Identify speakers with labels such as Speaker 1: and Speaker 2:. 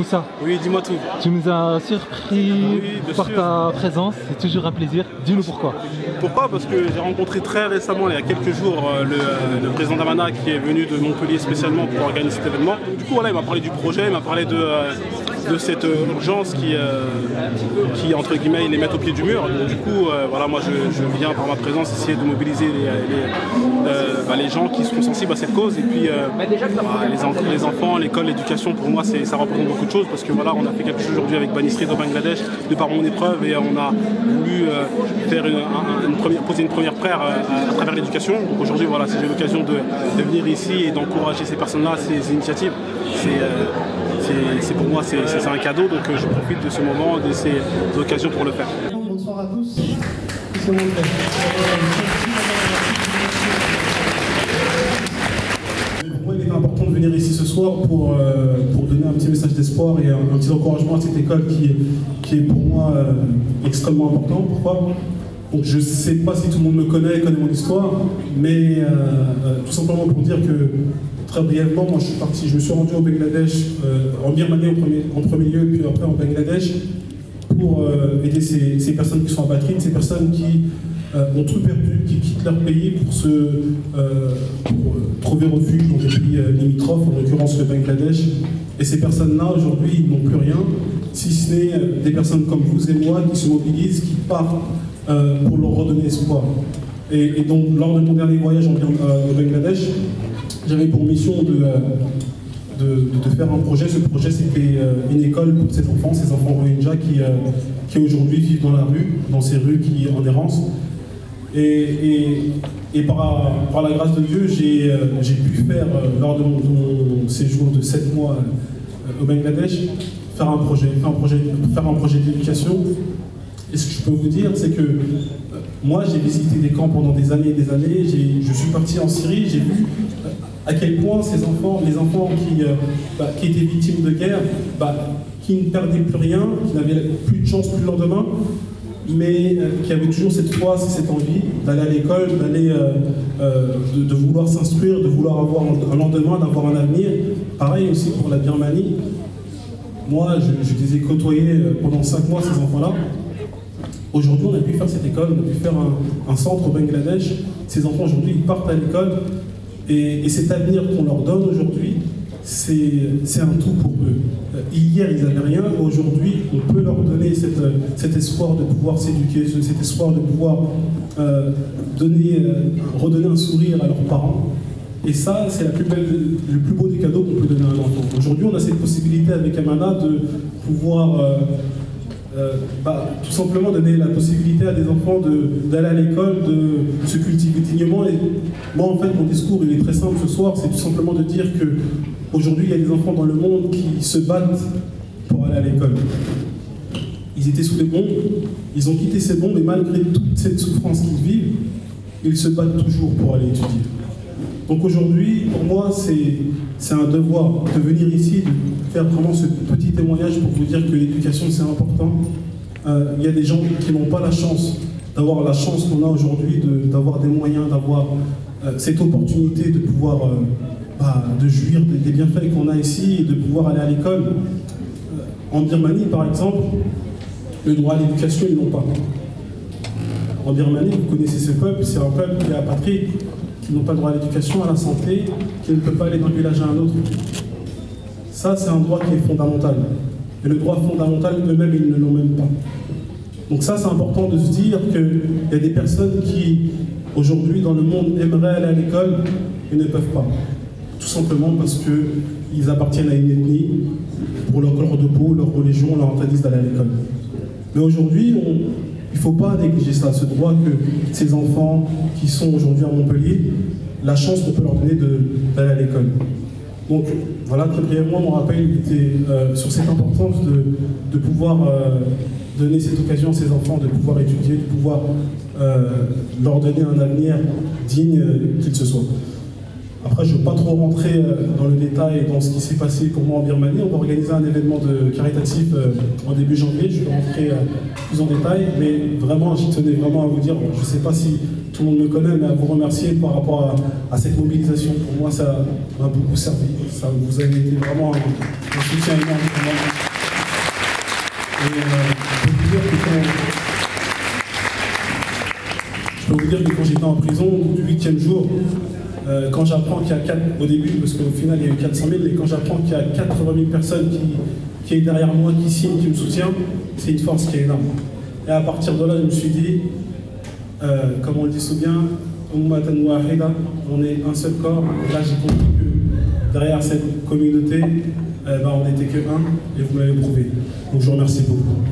Speaker 1: Moussa.
Speaker 2: Oui, dis-moi tout.
Speaker 1: Tu nous as surpris par ta présence, c'est toujours un plaisir. Dis-nous pourquoi.
Speaker 2: Pourquoi? Parce que j'ai rencontré très récemment, il y a quelques jours, le président d'Amana qui est venu de Montpellier spécialement pour organiser cet événement. Du coup, voilà, il m'a parlé du projet, il m'a parlé de cette urgence qui, entre guillemets, les met au pied du mur. Donc, du coup, voilà, moi je viens par ma présence essayer de mobiliser les gens qui seront sensibles à cette cause. Et puis les enfants, l'école, l'éducation, pour moi ça représente beaucoup de choses parce que voilà, on a fait quelque chose aujourd'hui avec Bani Street au Bangladesh de par mon épreuve et on a voulu faire poser une première pierre à travers l'éducation. Donc aujourd'hui, voilà, si j'ai l'occasion de venir ici et d'encourager ces personnes-là, ces initiatives, c'est pour moi c'est un cadeau, donc je profite de ce moment, de ces occasions pour le faire.
Speaker 3: Bonsoir à tous. Pour moi, il est important de venir ici ce soir pour donner un petit message d'espoir et un petit encouragement à cette école qui est pour moi extrêmement important. Pourquoi? Donc, je ne sais pas si tout le monde me connaît mon histoire, mais tout simplement pour dire que très brièvement, moi je me suis rendu au Bangladesh, en Birmanie en premier lieu, puis après en Bangladesh, pour aider ces personnes qui sont apatrides, ces personnes qui ont tout perdu, qui quittent leur pays pour trouver refuge dans des pays limitrophes, en l'occurrence le Bangladesh. Et ces personnes-là, aujourd'hui, ils n'ont plus rien, si ce n'est des personnes comme vous et moi qui se mobilisent, qui partent pour leur redonner espoir. Et donc, lors de mon dernier voyage au Bangladesh, j'avais pour mission de faire un projet. Ce projet, c'était une école pour ces enfants Rohingyas qui aujourd'hui vivent dans la rue, dans ces rues en errance. Et par la grâce de Dieu, j'ai pu faire, lors de mon séjour de 7 mois au Bangladesh, faire un projet d'éducation. Et ce que je peux vous dire, c'est que moi, j'ai visité des camps pendant des années et des années. Je suis parti en Syrie, j'ai vu à quel point ces enfants, les enfants qui étaient victimes de guerre, qui ne perdaient plus rien, qui n'avaient plus de chance plus le lendemain, mais qui avaient toujours cette foi, cette envie d'aller à l'école, de vouloir s'instruire, de vouloir avoir un lendemain, d'avoir un avenir. Pareil aussi pour la Birmanie. Moi, je les ai côtoyés pendant 5 mois, ces enfants-là. Aujourd'hui, on a pu faire cette école, on a pu faire un centre au Bangladesh. Ces enfants, aujourd'hui, ils partent à l'école. Et cet avenir qu'on leur donne aujourd'hui, c'est un tout pour eux. Hier, ils n'avaient rien. Aujourd'hui, on peut leur donner cet espoir de pouvoir s'éduquer, cet espoir de pouvoir redonner un sourire à leurs parents. Et ça, c'est le plus beau des cadeaux qu'on peut donner à un enfant. Aujourd'hui, on a cette possibilité avec Amana de pouvoir tout simplement donner la possibilité à des enfants d'aller à l'école, de se cultiver dignement. Et moi, en fait, mon discours, il est très simple ce soir, c'est tout simplement de dire qu'aujourd'hui, il y a des enfants dans le monde qui se battent pour aller à l'école. Ils étaient sous les bombes, ils ont quitté ces bombes, et malgré toute cette souffrance qu'ils vivent, ils se battent toujours pour aller étudier. Donc aujourd'hui, pour moi, c'est un devoir de venir ici, de faire vraiment ce petit témoignage pour vous dire que l'éducation, c'est important. Il y a des gens qui n'ont pas la chance d'avoir la chance qu'on a aujourd'hui, d'avoir des moyens, d'avoir cette opportunité de pouvoir de jouir des bienfaits qu'on a ici et de pouvoir aller à l'école. En Birmanie, par exemple, le droit à l'éducation, ils n'ont pas. En Birmanie, vous connaissez ce peuple, c'est un peuple qui est apatride, qui n'ont pas le droit à l'éducation, à la santé, qui ne peut pas aller d'un village à un autre. Ça, c'est un droit qui est fondamental. Et le droit fondamental, eux-mêmes, ils ne l'ont même pas. Donc ça, c'est important de se dire qu'il y a des personnes qui, aujourd'hui, dans le monde, aimeraient aller à l'école et ne peuvent pas. Tout simplement parce qu'ils appartiennent à une ethnie, pour leur couleur de peau, leur religion, on leur interdit d'aller à l'école. Mais aujourd'hui, il ne faut pas négliger ça, ce droit que ces enfants qui sont aujourd'hui à Montpellier, la chance qu'on peut leur donner d'aller à l'école. Donc voilà, très brièvement, mon rappel était sur cette importance de pouvoir donner cette occasion à ces enfants, de pouvoir étudier, de pouvoir leur donner un avenir digne qu'il se soit. Après, je ne veux pas trop rentrer dans le détail dans ce qui s'est passé pour moi en Birmanie. On va organiser un événement caritatif en début janvier. Je vais rentrer plus en détail, mais vraiment, je tenais vraiment à vous dire, je ne sais pas si tout le monde me connaît, mais à vous remercier par rapport à cette mobilisation. Pour moi, ça m'a beaucoup servi. Ça, vous avez été vraiment un soutien énorme pour moi. Et je peux vous dire que quand j'étais en prison, du 8e jour, quand j'apprends qu'il y a 4, au début, parce qu'au final il y a eu 400 000, et quand j'apprends qu'il y a 80 000 personnes qui est derrière moi, qui signent, qui me soutiennent, c'est une force qui est énorme. Et à partir de là, je me suis dit, comme on le dit souvent bien, on est un seul corps. Et là, j'ai compris que derrière cette communauté, on n'était que un, et vous m'avez prouvé. Donc je vous remercie beaucoup.